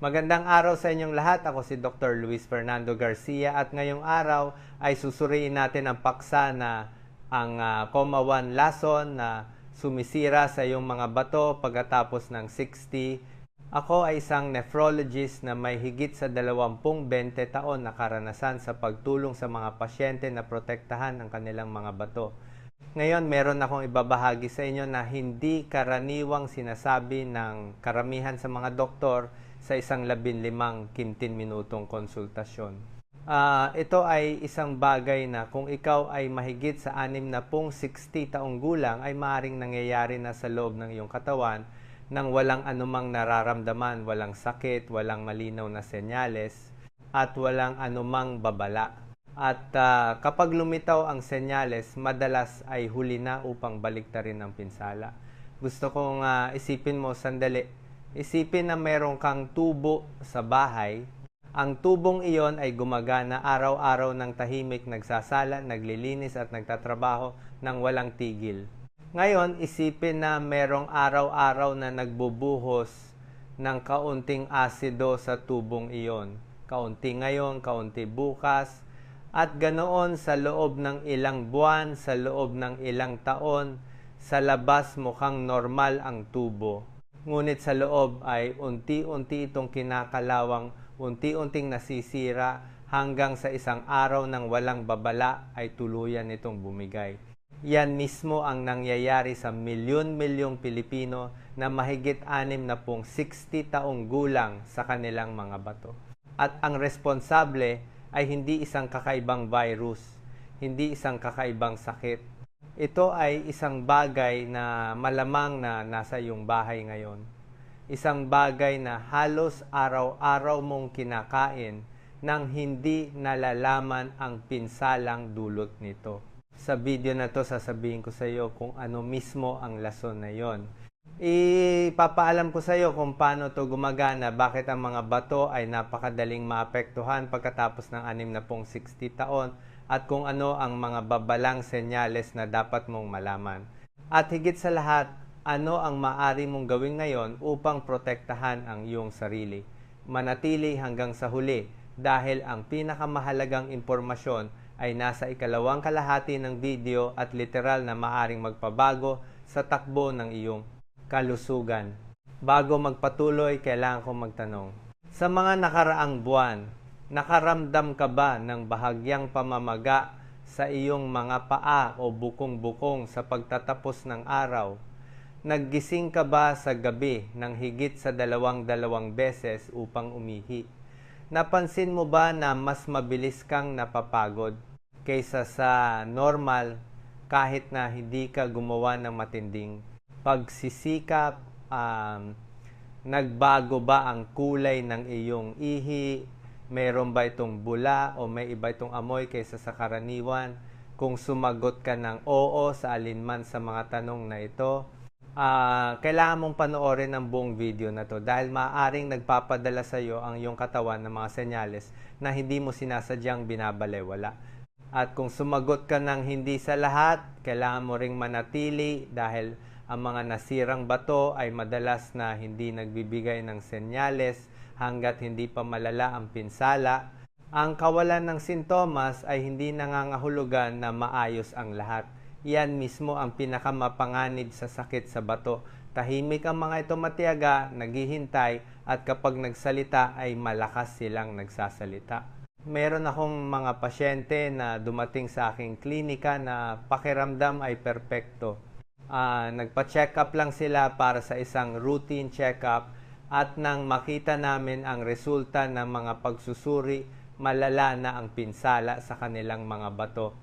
Magandang araw sa inyong lahat. Ako si Dr. Luis Fernando Garcia at ngayong araw ay susuriin natin ang paksa na ang Coma 1 lason na sumisira sa iyong mga bato pagkatapos ng 60. Ako ay isang nephrologist na may higit sa 20 taon na karanasan sa pagtulong sa mga pasyente na protektahan ang kanilang mga bato. Ngayon, meron akong ibabahagi sa inyo na hindi karaniwang sinasabi ng karamihan sa mga doktor sa isang 15 minutong konsultasyon. Ito ay isang bagay na kung ikaw ay mahigit sa 60 taong gulang ay maaaring nangyayari na sa loob ng iyong katawan nang walang anumang nararamdaman, walang sakit, walang malinaw na senyales, at walang anumang babala. At kapag lumitaw ang senyales, madalas ay huli na upang baliktarin ang pinsala. Gusto kong isipin mo sandali. Isipin na meron kang tubo sa bahay. Ang tubong iyon ay gumagana araw-araw ng tahimik, nagsasala, naglilinis at nagtatrabaho ng walang tigil. Ngayon, isipin na merong araw-araw na nagbubuhos ng kaunting asido sa tubong iyon. Kaunti ngayon, kaunti bukas, at ganoon sa loob ng ilang buwan, sa loob ng ilang taon, sa labas mukhang normal ang tubo. Ngunit sa loob ay unti-unti itong kinakalawang, unti-unting nasisira hanggang sa isang araw ng walang babala ay tuluyan itong bumigay. Yan mismo ang nangyayari sa milyon-milyong Pilipino na mahigit 60 taong gulang sa kanilang mga bato. At ang responsable ay hindi isang kakaibang virus, hindi isang kakaibang sakit. Ito ay isang bagay na malamang na nasa iyong bahay ngayon. Isang bagay na halos araw-araw mong kinakain nang hindi nalalaman ang pinsalang dulot nito. Sa video na to, sasabihin ko sa iyo kung ano mismo ang lason na yon. Ipapaalam ko sa iyo kung paano to gumagana, bakit ang mga bato ay napakadaling maapektuhan pagkatapos ng 60 taon, at kung ano ang mga babalang senyales na dapat mong malaman. At higit sa lahat, ano ang maaari mong gawin ngayon upang protektahan ang iyong sarili. Manatili hanggang sa huli dahil ang pinakamahalagang impormasyon ay nasa ikalawang kalahati ng video at literal na maaring magpabago sa takbo ng iyong kalusugan. Bago magpatuloy, kailangan kong magtanong. Sa mga nakaraang buwan, nakaramdam ka ba ng bahagyang pamamaga sa iyong mga paa o bukong-bukong sa pagtatapos ng araw? Naggising ka ba sa gabi ng higit sa 2 beses upang umihi? Napansin mo ba na mas mabilis kang napapagod kaysa sa normal kahit na hindi ka gumawa ng matinding pagsisikap? Nagbago ba ang kulay ng iyong ihi? Meron ba itong bula o may iba itong amoy kaysa sa karaniwan? Kung sumagot ka ng oo sa alinman sa mga tanong na ito, kailangan mong panoorin ang buong video na to dahil maaaring nagpapadala sa iyo ang iyong katawan ng mga senyales na hindi mo sinasadyang binabalewala. At kung sumagot ka ng hindi sa lahat, kailangan mo ring manatili dahil ang mga nasirang bato ay madalas na hindi nagbibigay ng senyales hanggat hindi pa malala ang pinsala. Ang kawalan ng sintomas ay hindi nangangahulugan na maayos ang lahat. Yan mismo ang pinakamapanganib sa sakit sa bato. Tahimik ang mga ito matiyaga, naghihintay, at kapag nagsalita ay malakas silang nagsasalita. Meron akong mga pasyente na dumating sa aking klinika na pakiramdam ay perpekto. Nagpa-check up lang sila para sa isang routine check-up, at nang makita namin ang resulta ng mga pagsusuri, malala na ang pinsala sa kanilang mga bato.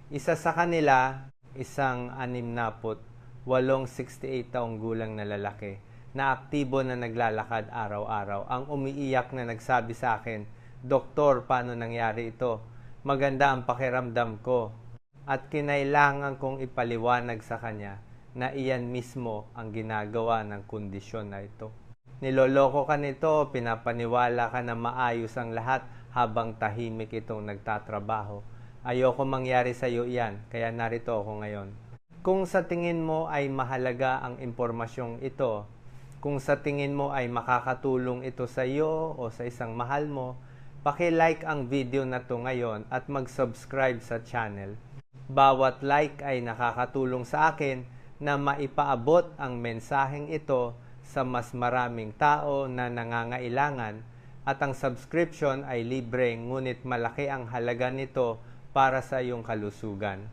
Isa sa kanila, isang 68 taong gulang na lalaki na aktibo na naglalakad araw-araw. Ang umiiyak na nagsabi sa akin, "Doktor, paano nangyari ito? Maganda ang pakiramdam ko." At kinailangan kong ipaliwanag sa kanya na iyan mismo ang ginagawa ng kondisyon na ito. Niloloko ka nito, pinapaniwala ka na maayos ang lahat habang tahimik itong nagtatrabaho. Ayoko mangyari sa iyo iyan, kaya narito ako ngayon. Kung sa tingin mo ay mahalaga ang impormasyong ito, Kung sa tingin mo ay makakatulong ito sa iyo o sa isang mahal mo, paki-like ang video na to ngayon at mag-subscribe sa channel. Bawat like ay nakakatulong sa akin na maipaabot ang mensaheng ito sa mas maraming tao na nangangailangan, at ang subscription ay libre ngunit malaki ang halaga nito para sa iyong kalusugan.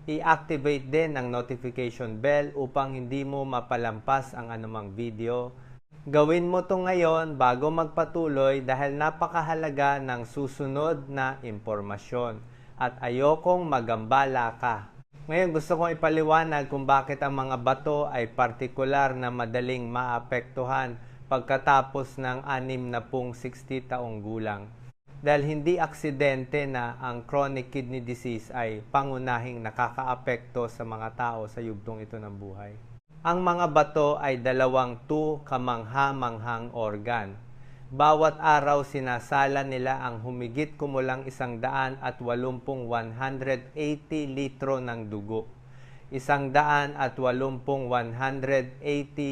I-activate din ang notification bell upang hindi mo mapalampas ang anumang video. Gawin mo to ngayon bago magpatuloy dahil napakahalaga ng susunod na impormasyon at ayokong magambala ka. Ngayon gusto kong ipaliwanag kung bakit ang mga bato ay partikular na madaling maapektuhan pagkatapos ng 60 taong gulang. Dahil hindi aksidente na ang chronic kidney disease ay pangunahing nakakaapekto sa mga tao sa yugtong ito ng buhay. Ang mga bato ay dalawang kamangha-manghang organ. Bawat araw sinasala nila ang humigit kumulang 180 litro ng dugo. 180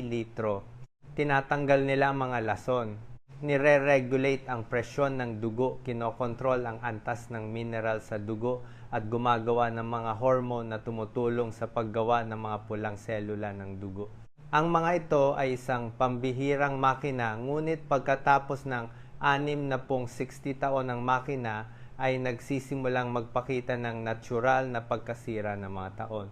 litro. Tinatanggal nila ang mga lason. Nire-regulate ang presyon ng dugo, kinokontrol ang antas ng mineral sa dugo at gumagawa ng mga hormone na tumutulong sa paggawa ng mga pulang selula ng dugo. Ang mga ito ay isang pambihirang makina, ngunit pagkatapos ng 60 taon ng makina ay nagsisimulang magpakita ng natural na pagkasira ng mga taon.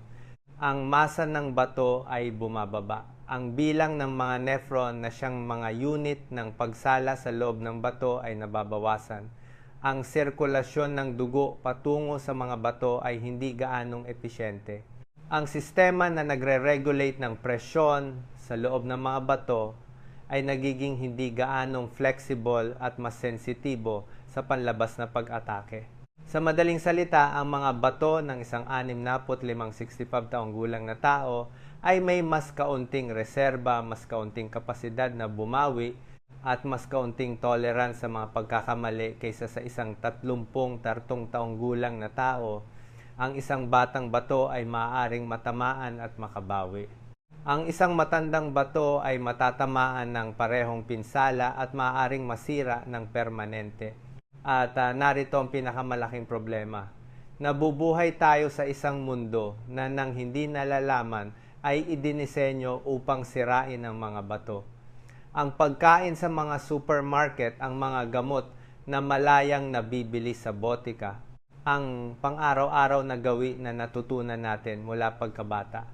Ang masa ng bato ay bumababa. Ang bilang ng mga nephron na siyang mga unit ng pagsala sa loob ng bato ay nababawasan. Ang sirkulasyon ng dugo patungo sa mga bato ay hindi gaanong episyente. Ang sistema na nagre-regulate ng presyon sa loob ng mga bato ay nagiging hindi gaanong flexible at mas sensitibo sa panlabas na pag-atake. Sa madaling salita, ang mga bato ng isang 65 taong gulang na tao ay may mas kaunting reserba, mas kaunting kapasidad na bumawi, at mas kaunting tolerance sa mga pagkakamali kaysa sa isang 30 taong gulang na tao. Ang isang batang bato ay maaaring matamaan at makabawi. Ang isang matandang bato ay matatamaan ng parehong pinsala at maaaring masira ng permanente. At narito ang pinakamalaking problema. Nabubuhay tayo sa isang mundo na nang hindi nalalaman ay idinisenyo upang sirain ang mga bato. Ang pagkain sa mga supermarket, ang mga gamot na malayang nabibili sa botika, ang pang-araw-araw na gawi na natutunan natin mula pagkabata.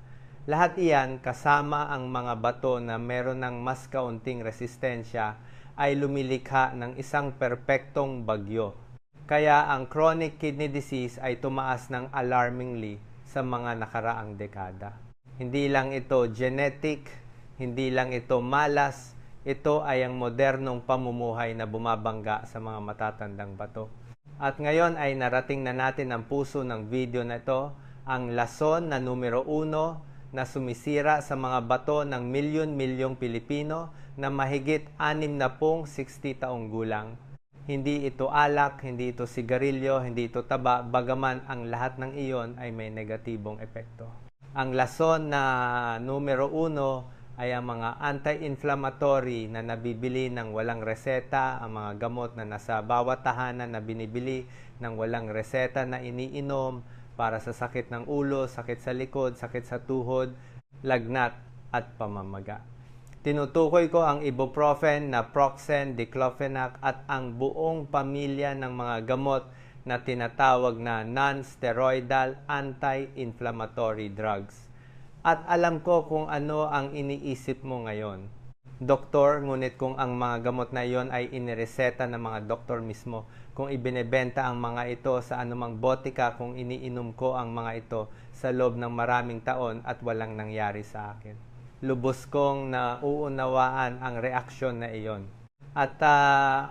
Lahat iyan kasama ang mga bato na meron ng mas kaunting resistensya ay lumilikha ng isang perpektong bagyo. Kaya ang chronic kidney disease ay tumaas ng alarmingly sa mga nakaraang dekada. Hindi lang ito genetic, hindi lang ito malas, ito ay ang modernong pamumuhay na bumabangga sa mga matatandang bato. At ngayon ay narating na natin ang puso ng video na ito, ang lason na numero 1 na sumisira sa mga bato ng milyon-milyong Pilipino na mahigit 60 taong gulang. Hindi ito alak, hindi ito sigarilyo, hindi ito taba, bagaman ang lahat ng iyon ay may negatibong epekto. Ang lason na numero 1 ay ang mga anti-inflammatory na nabibili ng walang reseta, ang mga gamot na nasa bawat tahanan na binibili ng walang reseta na iniinom para sa sakit ng ulo, sakit sa likod, sakit sa tuhod, lagnat at pamamaga. Tinutukoy ko ang ibuprofen, naproxen, diclofenac at ang buong pamilya ng mga gamot na tinatawag na non-steroidal anti-inflammatory drugs. At alam ko kung ano ang iniisip mo ngayon. Doktor, ngunit kung ang mga gamot na iyon ay inireseta ng mga doktor mismo, kung ibinebenta ang mga ito sa anumang botika, kung iniinom ko ang mga ito sa loob ng maraming taon at walang nangyari sa akin. Lubos kong nauunawaan ang reaksyon na iyon. At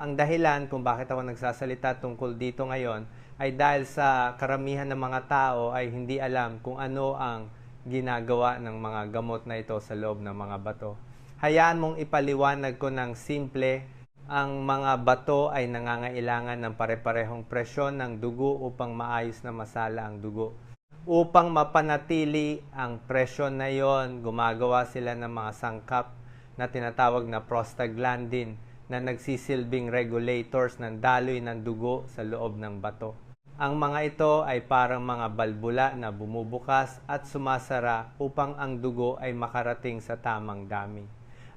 ang dahilan kung bakit ako nagsasalita tungkol dito ngayon ay dahil sa karamihan ng mga tao ay hindi alam kung ano ang ginagawa ng mga gamot na ito sa loob ng mga bato. Hayaan mong ipaliwanag ko ng simple, ang mga bato ay nangangailangan ng pare-parehong presyon ng dugo upang maayos na masala ang dugo. Upang mapanatili ang presyon na yon, gumagawa sila ng mga sangkap na tinatawag na prostaglandin na nagsisilbing regulators ng daloy ng dugo sa loob ng bato. Ang mga ito ay parang mga balbula na bumubukas at sumasara upang ang dugo ay makarating sa tamang dami.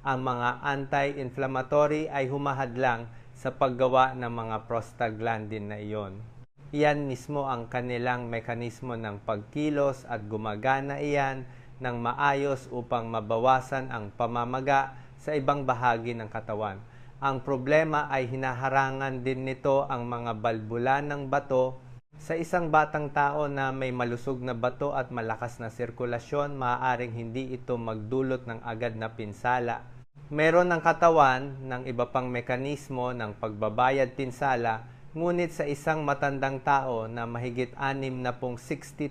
Ang mga anti-inflammatory ay humahadlang sa paggawa ng mga prostaglandin na iyon. Iyan mismo ang kanilang mekanismo ng pagkilos at gumagana iyan ng maayos upang mabawasan ang pamamaga sa ibang bahagi ng katawan. Ang problema ay hinaharangan din nito ang mga balbula ng bato. Sa isang batang tao na may malusog na bato at malakas na sirkulasyon, maaaring hindi ito magdulot ng agad na pinsala. Meron ng katawan ng iba pang mekanismo ng pagbabayad pinsala, ngunit sa isang matandang tao na mahigit 60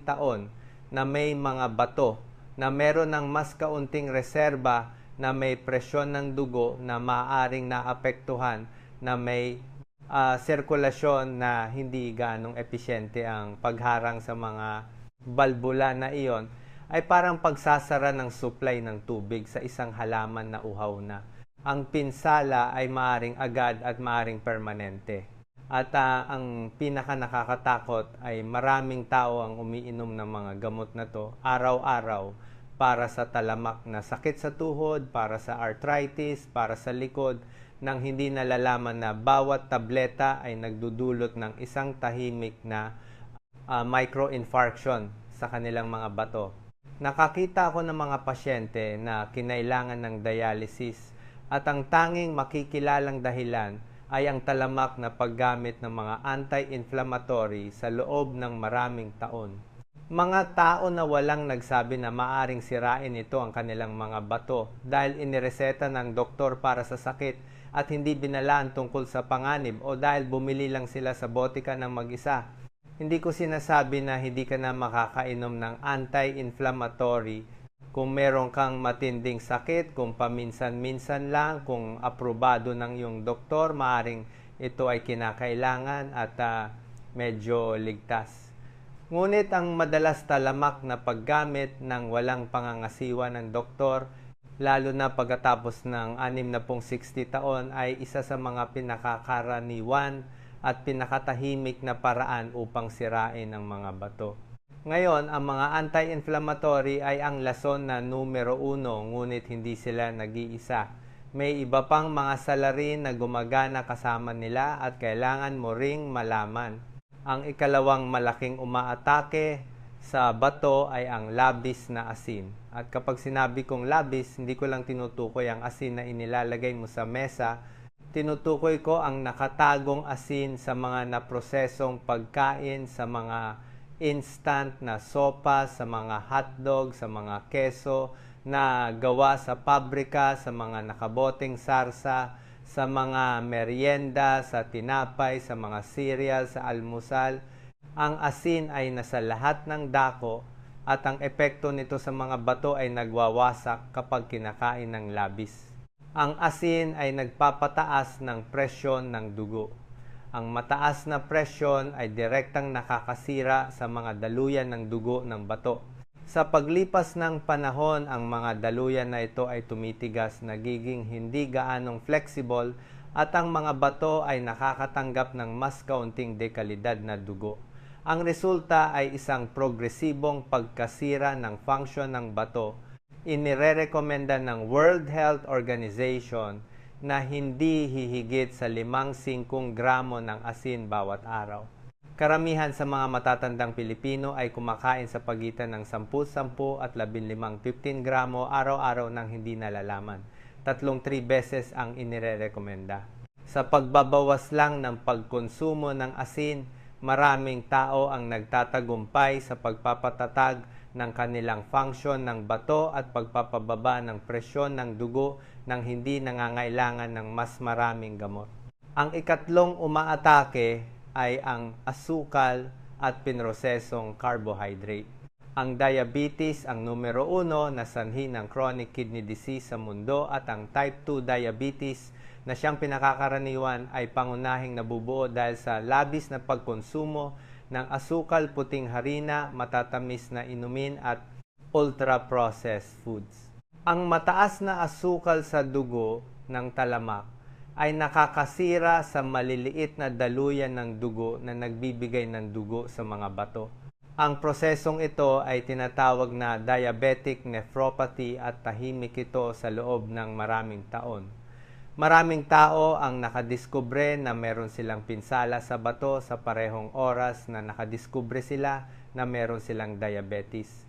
taon na may mga bato na meron ng mas kaunting reserba na may presyon ng dugo na maaaring naapektuhan na may sirkulasyon na hindi ganong episyente ang pagharang sa mga balbula na iyon, ay parang pagsasara ng supply ng tubig sa isang halaman na uhaw na. Ang pinsala ay maaaring agad at maaaring permanente. At ang pinaka nakakatakot ay maraming tao ang umiinom ng mga gamot na to araw-araw para sa talamak na sakit sa tuhod, para sa arthritis, para sa likod, nang hindi nalalaman na bawat tableta ay nagdudulot ng isang tahimik na microinfarction sa kanilang mga bato. Nakakita ako ng mga pasyente na kinailangan ng dialysis at ang tanging makikilalang dahilan ay ang talamak na paggamit ng mga anti-inflammatory sa loob ng maraming taon. Mga tao na walang nagsabi na maaring sirain ito ang kanilang mga bato dahil inireseta ng doktor para sa sakit at hindi binalaan tungkol sa panganib o dahil bumili lang sila sa botika ng mag-isa. Hindi ko sinasabi na hindi ka na makakainom ng anti-inflammatory kung meron kang matinding sakit, kung paminsan-minsan lang, kung aprobado ng iyong doktor, maaring ito ay kinakailangan at medyo ligtas. Ngunit ang madalas talamak na paggamit ng walang pangangasiwa ng doktor, lalo na pagkatapos ng 60 taon, ay isa sa mga pinakakaraniwan at pinakatahimik na paraan upang sirain ang mga bato. Ngayon, ang mga anti-inflammatory ay ang lason na numero 1, ngunit hindi sila nag-iisa. May iba pang mga salarin na gumagana kasama nila at kailangan mo ring malaman. Ang ikalawang malaking umaatake sa bato ay ang labis na asin. At kapag sinabi kong labis, hindi ko lang tinutukoy ang asin na inilalagay mo sa mesa. Tinutukoy ko ang nakatagong asin sa mga naprosesong pagkain, sa mga instant na sopa, sa mga hotdog, sa mga keso na gawa sa pabrika, sa mga nakaboteng sarsa, sa mga merienda, sa tinapay, sa mga cereal, sa almusal. Ang asin ay nasa lahat ng dako at ang epekto nito sa mga bato ay nagwawasak kapag kinakain ng labis. Ang asin ay nagpapataas ng presyon ng dugo. Ang mataas na presyon ay direktang nakakasira sa mga daluyan ng dugo ng bato. Sa paglipas ng panahon, ang mga daluyan na ito ay tumitigas, nagiging hindi gaanong flexible at ang mga bato ay nakakatanggap ng mas kaunting dekalidad na dugo. Ang resulta ay isang progresibong pagkasira ng function ng bato. Inirerekomenda ng World Health Organization na hindi hihigit sa 5-5 gramo ng asin bawat araw. Karamihan sa mga matatandang Pilipino ay kumakain sa pagitan ng 10-10 at 15-15 gramo araw-araw nang hindi nalalaman. 3 beses ang inirerekomenda. Sa pagbabawas lang ng pagkonsumo ng asin, maraming tao ang nagtatagumpay sa pagpapatatag ng kanilang function ng bato at pagpapababa ng presyon ng dugo nang hindi nangangailangan ng mas maraming gamot. Ang ikatlong umaatake ay ang asukal at pinrosesong carbohydrate. Ang diabetes ang numero 1 na sanhi ng chronic kidney disease sa mundo at ang type 2 diabetes na siyang pinakakaraniwan ay pangunahing nabubuo dahil sa labis na pagkonsumo ng asukal, puting harina, matatamis na inumin at ultra-processed foods. Ang mataas na asukal sa dugo ng talamak ay nakakasira sa maliliit na daluyan ng dugo na nagbibigay ng dugo sa mga bato. Ang prosesong ito ay tinatawag na diabetic nephropathy at tahimik ito sa loob ng maraming taon. Maraming tao ang nakadiskubre na meron silang pinsala sa bato sa parehong oras na nakadiskubre sila na meron silang diabetes.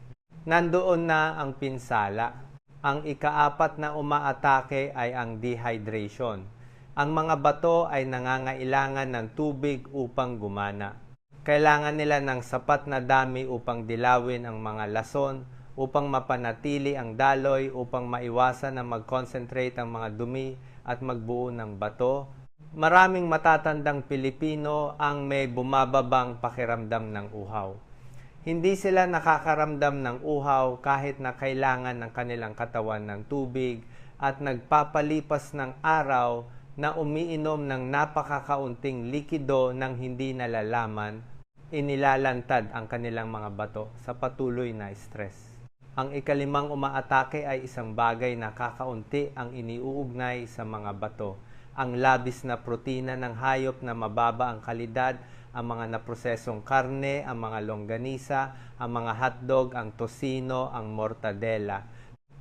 Nandoon na ang pinsala. Ang ikaapat na umaatake ay ang dehydration. Ang mga bato ay nangangailangan ng tubig upang gumana. Kailangan nila ng sapat na dami upang dilawin ang mga lason, upang mapanatili ang daloy, upang maiwasan na mag-concentrate ang mga dumi at magbuo ng bato. Maraming matatandang Pilipino ang may bumababang pakiramdam ng uhaw. Hindi sila nakakaramdam ng uhaw kahit na kailangan ng kanilang katawan ng tubig at nagpapalipas ng araw na umiinom ng napakakaunting likido nang hindi nalalaman, inilalantad ang kanilang mga bato sa patuloy na stress. Ang ikalimang umaatake ay isang bagay na kakaunti ang iniuugnay sa mga bato. Ang labis na protina ng hayop na mababa ang kalidad, ang mga naprosesong karne, ang mga longganisa, ang mga hotdog, ang tosino, ang mortadela.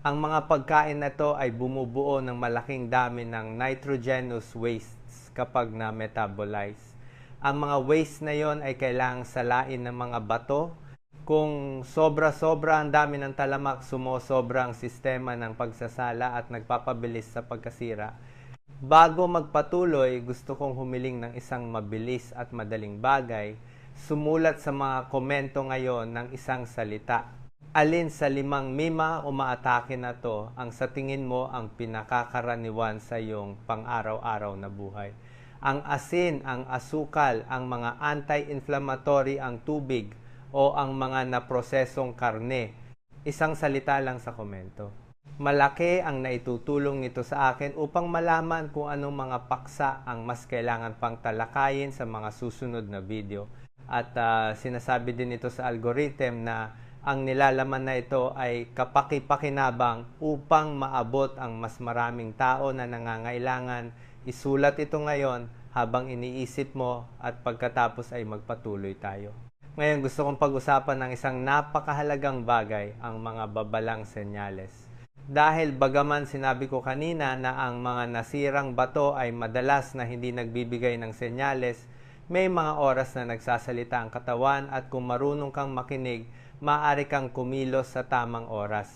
Ang mga pagkain na ito ay bumubuo ng malaking dami ng nitrogenous wastes kapag na-metabolize. Ang mga waste na yon ay kailangang salain ng mga bato. Kung sobra-sobra ang dami ng talamak, sumosobra ang sistema ng pagsasala at nagpapabilis sa pagkasira. Bago magpatuloy, gusto kong humiling ng isang mabilis at madaling bagay. Sumulat sa mga komento ngayon ng isang salita. Alin sa 5 mima umaatake na to ang sa tingin mo ang pinakakaraniwan sa iyong pang-araw-araw na buhay? Ang asin, ang asukal, ang mga anti-inflammatory, ang tubig, o ang mga naprosesong karne? Isang salita lang sa komento. Malaki ang naitutulong nito sa akin upang malaman kung anong mga paksa ang mas kailangan pang talakayin sa mga susunod na video. At sinasabi din ito sa algorithm na ang nilalaman na ito ay kapaki-pakinabang upang maabot ang mas maraming tao na nangangailangan. Isulat ito ngayon habang iniisip mo at pagkatapos ay magpatuloy tayo. Ngayon gusto kong pag-usapan ng isang napakahalagang bagay, ang mga babalang senyales. Dahil bagaman sinabi ko kanina na ang mga nasirang bato ay madalas na hindi nagbibigay ng senyales, may mga oras na nagsasalita ang katawan at kung marunong kang makinig, maaari kang kumilos sa tamang oras.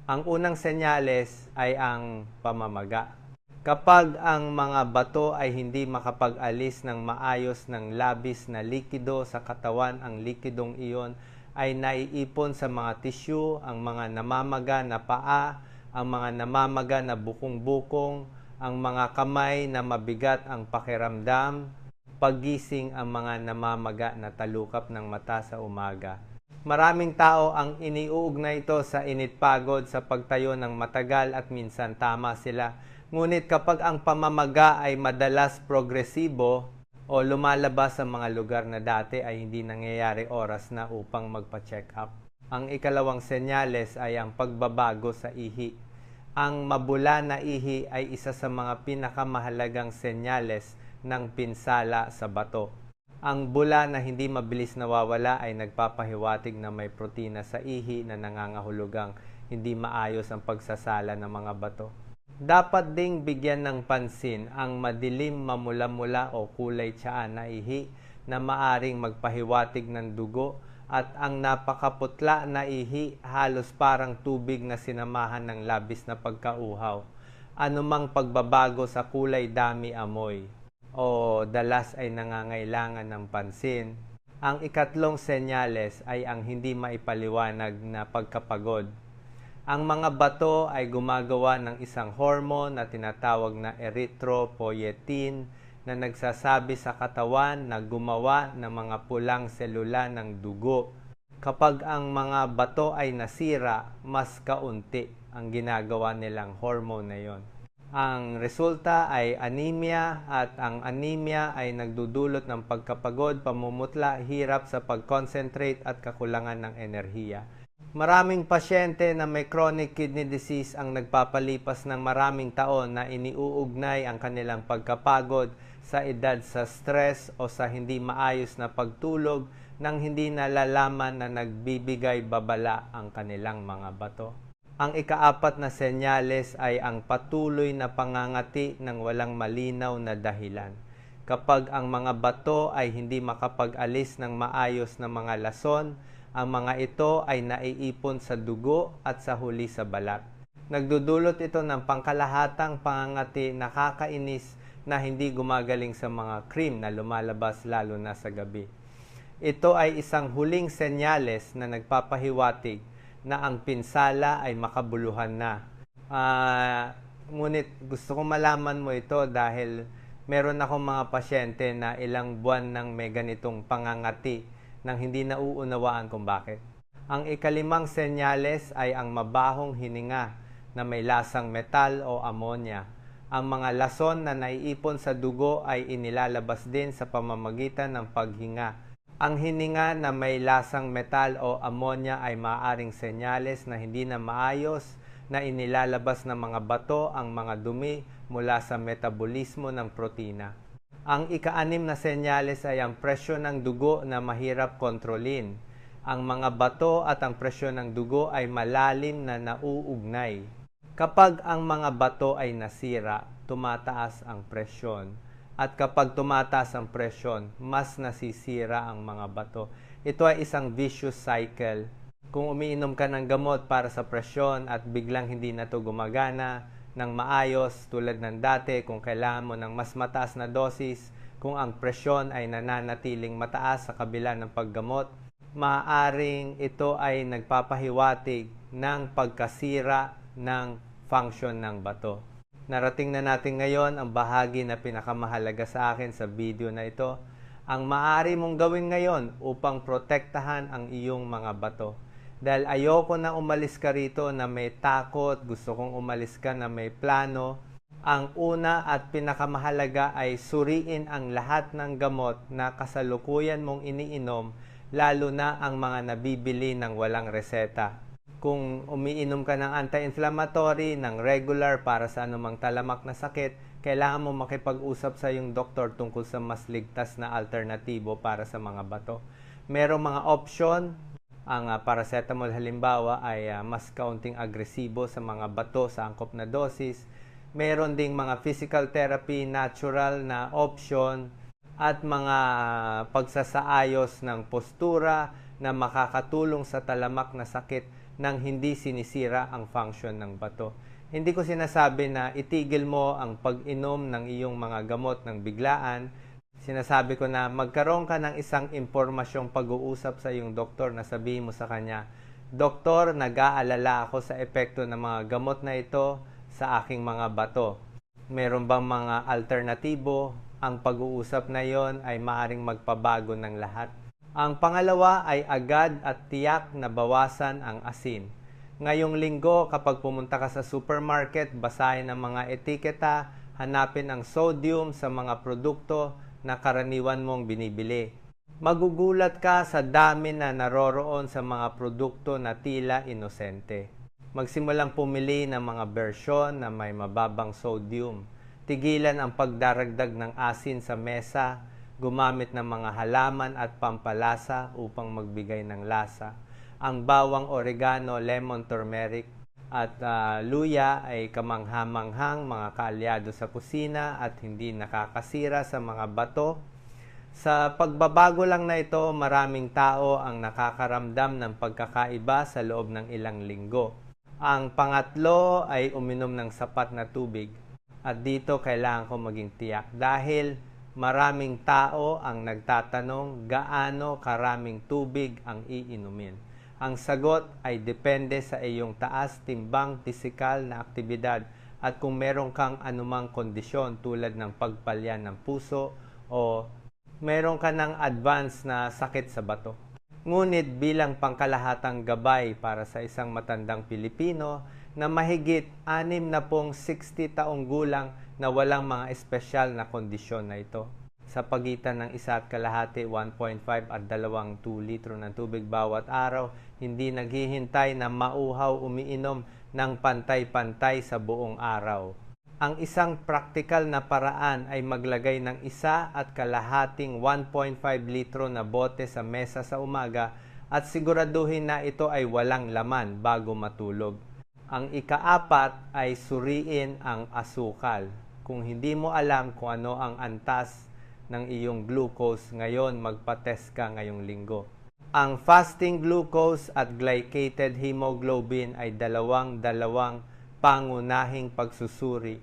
Ang unang senyales ay ang pamamaga. Kapag ang mga bato ay hindi makapag-alis ng maayos ng labis na likido sa katawan, ang likidong iyon ay naiipon sa mga tissue, ang mga namamaga na paa, ang mga namamaga na bukong-bukong, ang mga kamay na mabigat ang pakiramdam, paggising ang mga namamaga na talukap ng mata sa umaga. Maraming tao ang iniuugnay ito sa init-pagod sa pagtayo ng matagal at minsan tama sila. Ngunit kapag ang pamamaga ay madalas progresibo o lumalabas sa mga lugar na dati ay hindi nangyayari oras na upang magpa-check up. Ang ikalawang senyales ay ang pagbabago sa ihi. Ang mabula na ihi ay isa sa mga pinakamahalagang senyales ng pinsala sa bato. Ang bula na hindi mabilis nawawala ay nagpapahiwatig na may protina sa ihi na nangangahulugang hindi maayos ang pagsasala ng mga bato. Dapat ding bigyan ng pansin ang madilim, mamula-mula o kulay tsaa na ihi na maaring magpahiwatig ng dugo at ang napakaputla na ihi halos parang tubig na sinamahan ng labis na pagkauhaw. Anumang pagbabago sa kulay, dami, amoy o dalas ay nangangailangan ng pansin. Ang ikatlong senyales ay ang hindi maipaliwanag na pagkapagod. Ang mga bato ay gumagawa ng isang hormone na tinatawag na erythropoietin na nagsasabi sa katawan na gumawa ng mga pulang selula ng dugo. Kapag ang mga bato ay nasira, mas kaunti ang ginagawa nilang hormone na yon. Ang resulta ay anemia at ang anemia ay nagdudulot ng pagkapagod, pamumutla, hirap sa pag-concentrate at kakulangan ng enerhiya. Maraming pasyente na may chronic kidney disease ang nagpapalipas ng maraming taon na iniuugnay ang kanilang pagkapagod sa edad, sa stress o sa hindi maayos na pagtulog nang hindi nalalaman na nagbibigay babala ang kanilang mga bato. Ang ikaapat na senyales ay ang patuloy na pangangati ng walang malinaw na dahilan. Kapag ang mga bato ay hindi makapag-alis ng maayos na mga lason, ang mga ito ay naiipon sa dugo at sa huli sa balat. Nagdudulot ito ng pangkalahatang pangangati na nakakainis na hindi gumagaling sa mga cream na lumalabas lalo na sa gabi. Ito ay isang huling senyales na nagpapahiwatig na ang pinsala ay makabuluhan na. Ngunit gusto kong malaman mo ito dahil meron akong mga pasyente na ilang buwan nang may ganitong pangangati nang hindi nauunawaan kung bakit. Ang ikalimang senyales ay ang mabahong hininga na may lasang metal o ammonia. Ang mga lason na naiipon sa dugo ay inilalabas din sa pamamagitan ng paghinga. Ang hininga na may lasang metal o ammonia ay maaaring senyales na hindi na maayos na inilalabas ng mga bato ang mga dumi mula sa metabolismo ng protina. Ang ika-6 na senyales ay ang presyon ng dugo na mahirap kontrolin. Ang mga bato at ang presyon ng dugo ay malalim na nauugnay. Kapag ang mga bato ay nasira, tumataas ang presyon. At kapag tumataas ang presyon, mas nasisira ang mga bato. Ito ay isang vicious cycle. Kung umiinom ka ng gamot para sa presyon at biglang hindi na ito gumagana ng maayos tulad ng dati, kung kailangan mo ng mas mataas na dosis, kung ang presyon ay nananatiling mataas sa kabila ng paggamot, maaaring ito ay nagpapahiwatig ng pagkasira ng function ng bato. Narating na natin ngayon ang bahagi na pinakamahalaga sa akin sa video na ito. Ang maaari mong gawin ngayon upang protektahan ang iyong mga bato. Dahil ayoko na umalis ka rito na may takot, gusto kong umalis ka na may plano. Ang una at pinakamahalaga ay suriin ang lahat ng gamot na kasalukuyan mong iniinom, lalo na ang mga nabibili ng walang reseta. Kung umiinom ka ng anti-inflammatory, ng regular para sa anumang talamak na sakit, kailangan mo makipag-usap sa iyong doktor tungkol sa mas ligtas na alternatibo para sa mga bato. Merong mga option. Ang paracetamol halimbawa ay mas kaunting agresibo sa mga bato sa angkop na dosis. Meron ding mga physical therapy, natural na option at mga pagsasaayos ng postura na makakatulong sa talamak na sakit nang hindi sinisira ang function ng bato. Hindi ko sinasabi na itigil mo ang pag-inom ng iyong mga gamot ng biglaan. Sinasabi ko na magkaroon ka ng isang impormasyong pag-uusap sa iyong doktor na sabihin mo sa kanya, Doktor, nag-aalala ako sa epekto ng mga gamot na ito sa aking mga bato. Meron bang mga alternatibo? Ang pag-uusap na yon ay maaaring magpabago ng lahat. Ang pangalawa ay agad at tiyak na bawasan ang asin. Ngayong linggo, kapag pumunta ka sa supermarket, basahin ang mga etiketa, hanapin ang sodium sa mga produkto na karaniwan mong binibili. Magugulat ka sa dami na naroroon sa mga produkto na tila inosente. Magsimulang pumili ng mga bersyon na may mababang sodium. Tigilan ang pagdaragdag ng asin sa mesa. Gumamit ng mga halaman at pampalasa upang magbigay ng lasa. Ang bawang, oregano, lemon, turmeric at luya ay kamangha-manghang mga kaalyado sa kusina at hindi nakakasira sa mga bato. Sa pagbabago lang na ito, maraming tao ang nakakaramdam ng pagkakaiba sa loob ng ilang linggo. Ang pangatlo ay uminom ng sapat na tubig. At dito kailangan ko maging tiyak dahil maraming tao ang nagtatanong gaano karaming tubig ang iinumin. Ang sagot ay depende sa iyong taas timbang pisikal na aktibidad at kung meron kang anumang kondisyon tulad ng pagpalya ng puso o meron ka ng advanced na sakit sa bato. Ngunit bilang pangkalahatang gabay para sa isang matandang Pilipino na mahigit 60 taong gulang na walang mga espesyal na kondisyon na ito. sa pagitan ng 1.5, 1.5 at 2 litro ng tubig bawat araw. Hindi naghihintay na mauhaw umiinom ng pantay-pantay sa buong araw. Ang isang praktikal na paraan ay maglagay ng 1.5 1.5 litro na bote sa mesa sa umaga at siguraduhin na ito ay walang laman bago matulog. Ang ika-4 ay suriin ang asukal. Kung hindi mo alam kung ano ang antas ng iyong glucose ngayon, magpa-test ka ngayong linggo. Ang fasting glucose at glycated hemoglobin ay dalawang pangunahing pagsusuri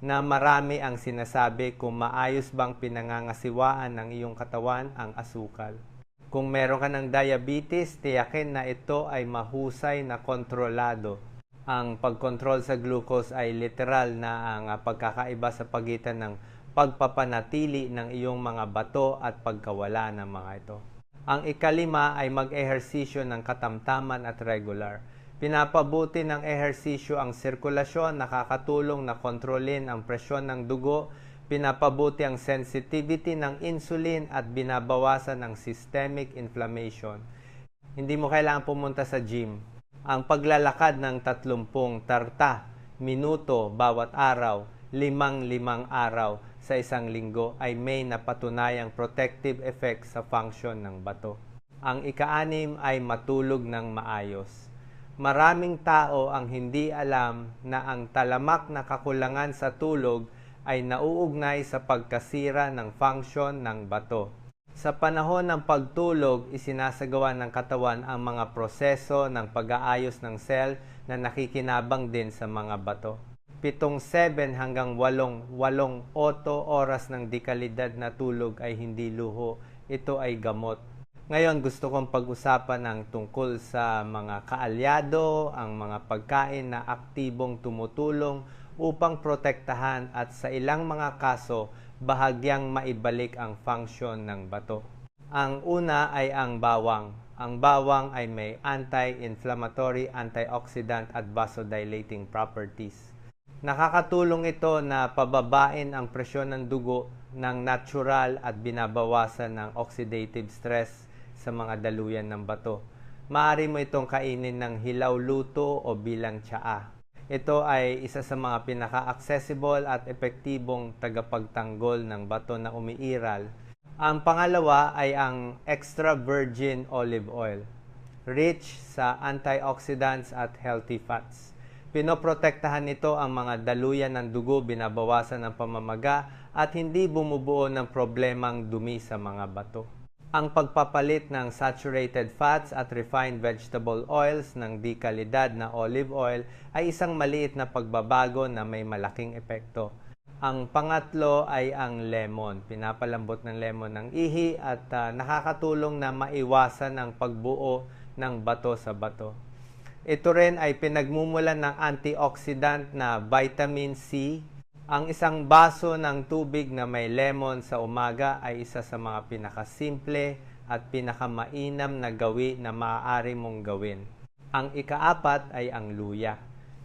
na marami ang sinasabi kung maayos bang pinangangasiwaan ng iyong katawan ang asukal. Kung meron ka ng diabetes, tiyakin na ito ay mahusay na kontrolado. Ang pagkontrol sa glucose ay literal na ang pagkakaiba sa pagitan ng pagpapanatili ng iyong mga bato at pagkawala ng mga ito. Ang ika-5 ay mag-ehersisyo ng katamtaman at regular. Pinapabuti ng ehersisyo ang sirkulasyon, nakakatulong na kontrolin ang presyon ng dugo, pinapabuti ang sensitivity ng insulin at binabawasan ang systemic inflammation. Hindi mo kailangan pumunta sa gym. Ang paglalakad ng 30 minuto bawat araw, 5 araw sa isang linggo ay may napatunayang protective effect sa function ng bato. Ang ika-6 ay matulog ng maayos. Maraming tao ang hindi alam na ang talamak na kakulangan sa tulog ay nauugnay sa pagkasira ng function ng bato. Sa panahon ng pagtulog, isinasagawa ng katawan ang mga proseso ng pag-aayos ng cell na nakikinabang din sa mga bato. 7 hanggang 8 oras ng dekalidad na tulog ay hindi luho. Ito ay gamot. Ngayon, gusto kong pag-usapan ng tungkol sa mga kaalyado, ang mga pagkain na aktibong tumutulong upang protektahan at sa ilang mga kaso, bahagyang maibalik ang function ng bato. Ang una ay ang bawang. Ang bawang ay may anti-inflammatory, antioxidant at vasodilating properties. Nakakatulong ito na pababain ang presyon ng dugo ng natural at binabawasan ng oxidative stress sa mga daluyan ng bato. Maaari mo itong kainin ng hilaw-luto o bilang tsaa. Ito ay isa sa mga pinaka-accessible at epektibong tagapagtanggol ng bato na umiiral. Ang pangalawa ay ang extra virgin olive oil, rich sa antioxidants at healthy fats. Pinoprotektahan nito ang mga daluyan ng dugo, binabawasan ng pamamaga at hindi bumubuo ng problemang dumi sa mga bato. Ang pagpapalit ng saturated fats at refined vegetable oils ng di kalidad na olive oil ay isang maliit na pagbabago na may malaking epekto. Ang pangatlo ay ang lemon. Pinapalambot ng lemon ng ihi at nakakatulong na maiwasan ang pagbuo ng bato sa bato. Ito rin ay pinagmumulan ng antioxidant na vitamin C. Ang isang baso ng tubig na may lemon sa umaga ay isa sa mga pinakasimple at pinakamainam na gawi na maaari mong gawin. Ang ika-4 ay ang luya.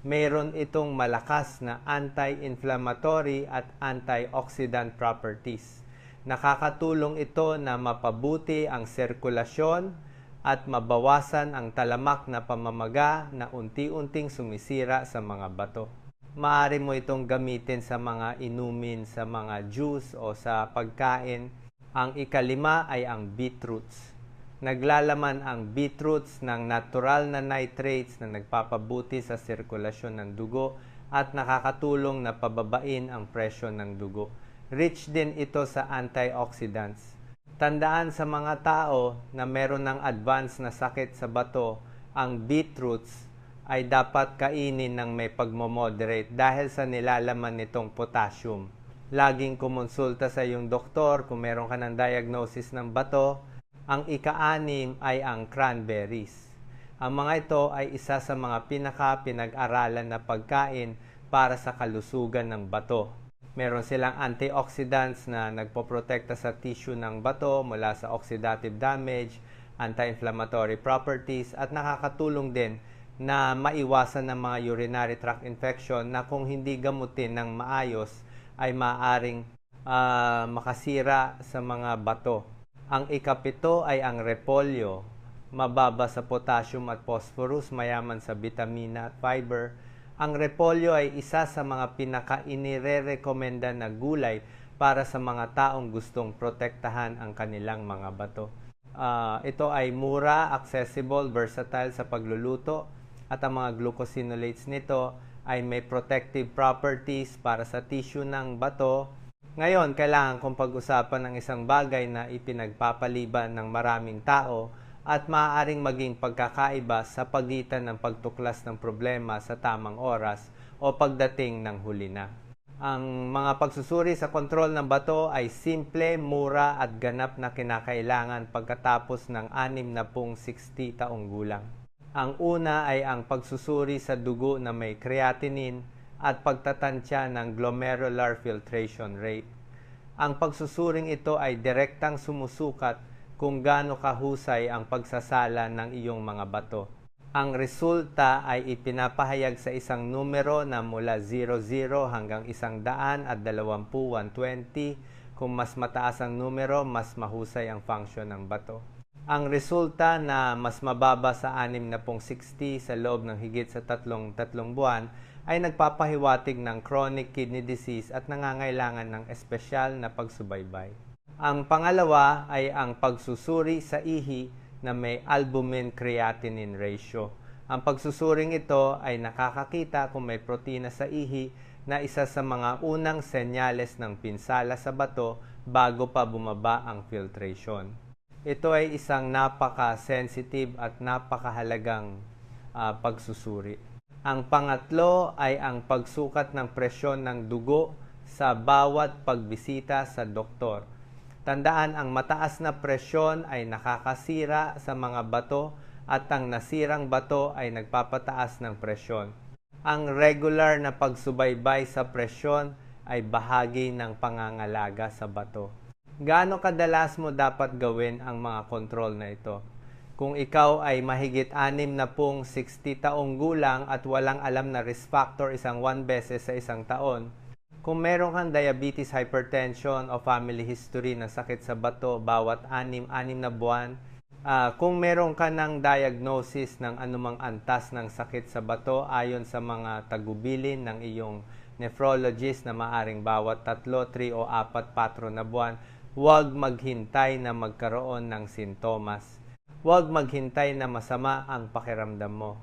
Mayroon itong malakas na anti-inflammatory at antioxidant properties. Nakakatulong ito na mapabuti ang sirkulasyon at mabawasan ang talamak na pamamaga na unti-unting sumisira sa mga bato. Maaari mo itong gamitin sa mga inumin, sa mga juice o sa pagkain. Ang ika-5 ay ang beetroots. Naglalaman ang beetroots ng natural na nitrates na nagpapabuti sa sirkulasyon ng dugo at nakakatulong na pababain ang presyon ng dugo. Rich din ito sa antioxidants. Tandaan sa mga tao na meron ng advanced na sakit sa bato, ang beetroots ay dapat kainin ng may pagmomoderate dahil sa nilalaman nitong potassium. Laging kumonsulta sa iyong doktor kung meron ka ng diagnosis ng bato. Ang ika-6 ay ang cranberries. Ang mga ito ay isa sa mga pinag-aralan na pagkain para sa kalusugan ng bato. Meron silang antioxidants na nagpoprotekta sa tissue ng bato mula sa oxidative damage, anti-inflammatory properties at nakakatulong din na maiwasan ng mga urinary tract infection na kung hindi gamutin ng maayos ay maaaring makasira sa mga bato. Ang ikapito ay ang repolyo, mababa sa potassium at phosphorus, mayaman sa vitamina at fiber. Ang repolyo ay isa sa mga pinaka-inirekomenda na gulay para sa mga taong gustong protektahan ang kanilang mga bato. Ito ay mura, accessible, versatile sa pagluluto, at ang mga glucosinolates nito ay may protective properties para sa tissue ng bato. Ngayon, kailangan kong pag-usapan ng isang bagay na ipinagpapaliban ng maraming tao at maaaring maging pagkakaiba sa pagitan ng pagtuklas ng problema sa tamang oras o pagdating ng huli na. Ang mga pagsusuri sa kontrol ng bato ay simple, mura at ganap na kinakailangan pagkatapos ng 60 taong gulang. Ang una ay ang pagsusuri sa dugo na may creatinine at pagtatansya ng glomerular filtration rate. Ang pagsusuring ito ay direktang sumusukat kung gaano kahusay ang pagsasala ng iyong mga bato. Ang resulta ay ipinapahayag sa isang numero na mula 00 hanggang 100 at 20, 120. Kung mas mataas ang numero, mas mahusay ang function ng bato. Ang resulta na mas mababa sa 60 sa loob ng higit sa tatlong buwan ay nagpapahiwatig ng chronic kidney disease at nangangailangan ng espesyal na pagsubaybay. Ang pangalawa ay ang pagsusuri sa ihi na may albumin-creatinine ratio. Ang pagsusuring ito ay nakakakita kung may protina sa ihi na isa sa mga unang senyales ng pinsala sa bato bago pa bumaba ang filtration. Ito ay isang napaka-sensitive at napakahalagang pagsusuri. Ang pangatlo ay ang pagsukat ng presyon ng dugo sa bawat pagbisita sa doktor. Tandaan, ang mataas na presyon ay nakakasira sa mga bato at ang nasirang bato ay nagpapataas ng presyon. Ang regular na pagsubaybay sa presyon ay bahagi ng pangangalaga sa bato. Gaano kadalas mo dapat gawin ang mga kontrol na ito? Kung ikaw ay mahigit 60 taong gulang at walang alam na risk factor 1 beses sa isang taon, kung meron kang diabetes, hypertension o family history ng sakit sa bato bawat 6 na buwan, kung meron ka ng diagnosis ng anumang antas ng sakit sa bato ayon sa mga tagubilin ng iyong nephrologist na maaring bawat 3, 3 o 4 na buwan, huwag maghintay na magkaroon ng sintomas. Huwag maghintay na masama ang pakiramdam mo.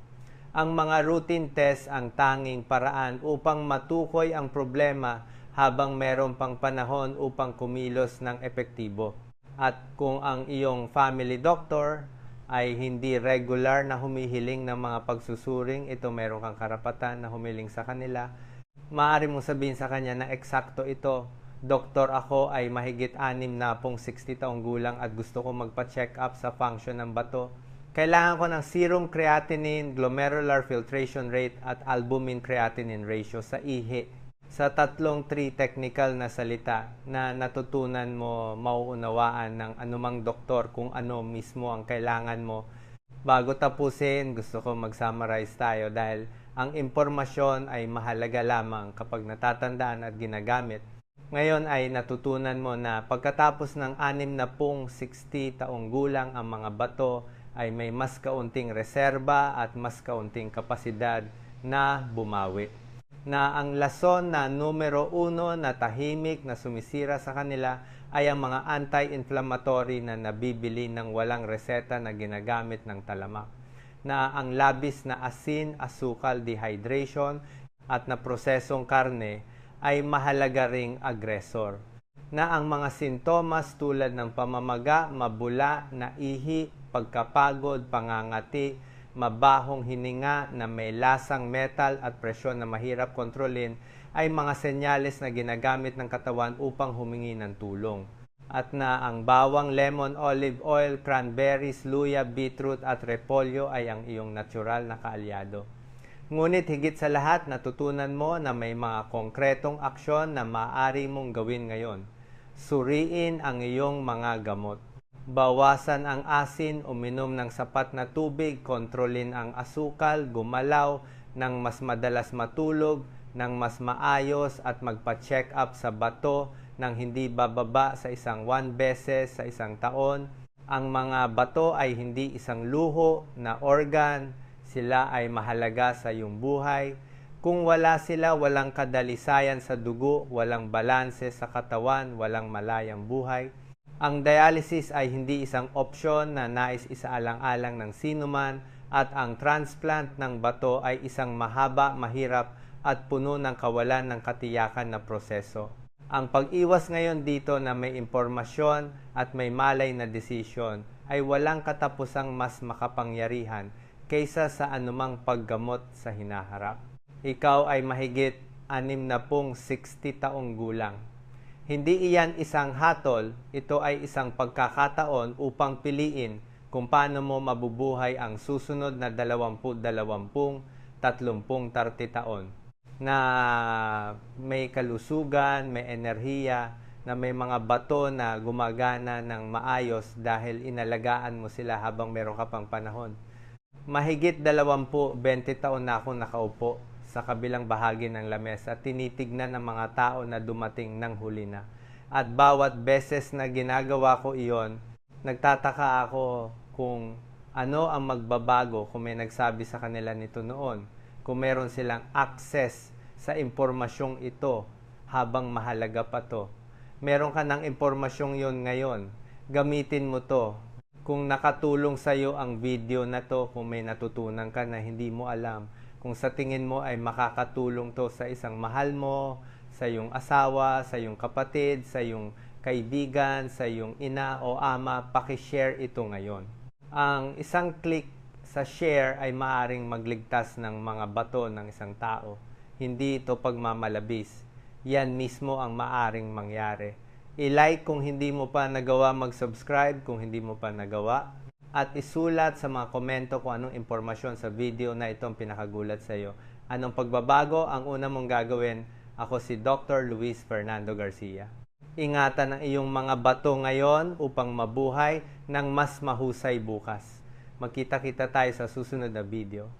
Ang mga routine test ang tanging paraan upang matukoy ang problema habang meron pang panahon upang kumilos ng epektibo. At kung ang iyong family doctor ay hindi regular na humihiling ng mga pagsusuring, ito meron kang karapatan na humiling sa kanila. Maaari mong sabihin sa kanya na eksakto ito. Doktor, ako ay mahigit 60 taong gulang at gusto ko magpa-check up sa function ng bato. Kailangan ko ng serum creatinine, glomerular filtration rate at albumin creatinine ratio sa ihi. Sa 3 technical na salita na natutunan mo, mauunawaan ng anumang doktor kung ano mismo ang kailangan mo. Bago tapusin, gusto ko mag-summarize tayo dahil ang impormasyon ay mahalaga lamang kapag natatandaan at ginagamit. Ngayon ay natutunan mo na pagkatapos ng 60 taong gulang ang mga bato ay may mas kaunting reserba at mas kaunting kapasidad na bumawi. Na ang lason na numero 1 na tahimik na sumisira sa kanila ay ang mga anti-inflammatory na nabibili ng walang reseta na ginagamit ng talamak. Na ang labis na asin, asukal, dehydration at na prosesong karne ay mahalaga ring agresor. Na ang mga sintomas tulad ng pamamaga, mabula, naihi, pagkapagod, pangangati, mabahong hininga na may lasang metal at presyon na mahirap kontrolin ay mga senyales na ginagamit ng katawan upang humingi ng tulong. At na ang bawang, lemon, olive oil, cranberries, luya, beetroot at repolyo ay ang iyong natural na kaalyado. Ngunit higit sa lahat, natutunan mo na may mga konkretong aksyon na maaari mong gawin ngayon. Suriin ang iyong mga gamot. Bawasan ang asin, uminom ng sapat na tubig, kontrolin ang asukal, gumalaw, ng mas madalas matulog, ng mas maayos at magpa-check up sa bato ng hindi bababa sa 1 beses sa isang taon. Ang mga bato ay hindi isang luho na organ, sila ay mahalaga sa iyong buhay. Kung wala sila, walang kadalisayan sa dugo, walang balanse sa katawan, walang malayang buhay. Ang dialysis ay hindi isang opsyon na nais isaalang-alang ng sinuman at ang transplant ng bato ay isang mahaba, mahirap at puno ng kawalan ng katiyakan na proseso. Ang pag-iwas ngayon dito na may impormasyon at may malay na desisyon ay walang katapusang mas makapangyarihan kaysa sa anumang paggamot sa hinaharap. Ikaw ay mahigit 60 taong gulang. Hindi iyan isang hatol, ito ay isang pagkakataon upang piliin kung paano mo mabubuhay ang susunod na 20, 30 taon na may kalusugan, may enerhiya, na may mga bato na gumagana ng maayos dahil inalagaan mo sila habang meron ka pang panahon. Mahigit 20 taon na ako nakaupo sa kabilang bahagi ng lamesa at tinitignan ng mga tao na dumating ng huli na. At bawat beses na ginagawa ko iyon, nagtataka ako kung ano ang magbabago kung may nagsabi sa kanila nito noon. Kung meron silang access sa impormasyong ito habang mahalaga pa to. Meron ka ng impormasyong yon ngayon. Gamitin mo to. Kung nakatulong sa iyo ang video na to, kung may natutunan ka na hindi mo alam, kung sa tingin mo ay makakatulong to sa isang mahal mo, sa iyong asawa, sa iyong kapatid, sa iyong kaibigan, sa iyong ina o ama, paki-share ito ngayon. Ang isang click sa share ay maaring magligtas ng mga bato ng isang tao. Hindi ito pagmamalabis. Yan mismo ang maaring mangyari. I-like kung hindi mo pa nagawa, mag-subscribe kung hindi mo pa nagawa. At isulat sa mga komento kung anong impormasyon sa video na itong pinakagulat sa iyo. Anong pagbabago ang una mong gagawin? Ako si Dr. Luis Fernando Garcia. Ingatan ang iyong mga bato ngayon upang mabuhay ng mas mahusay bukas. Magkita-kita tayo sa susunod na video.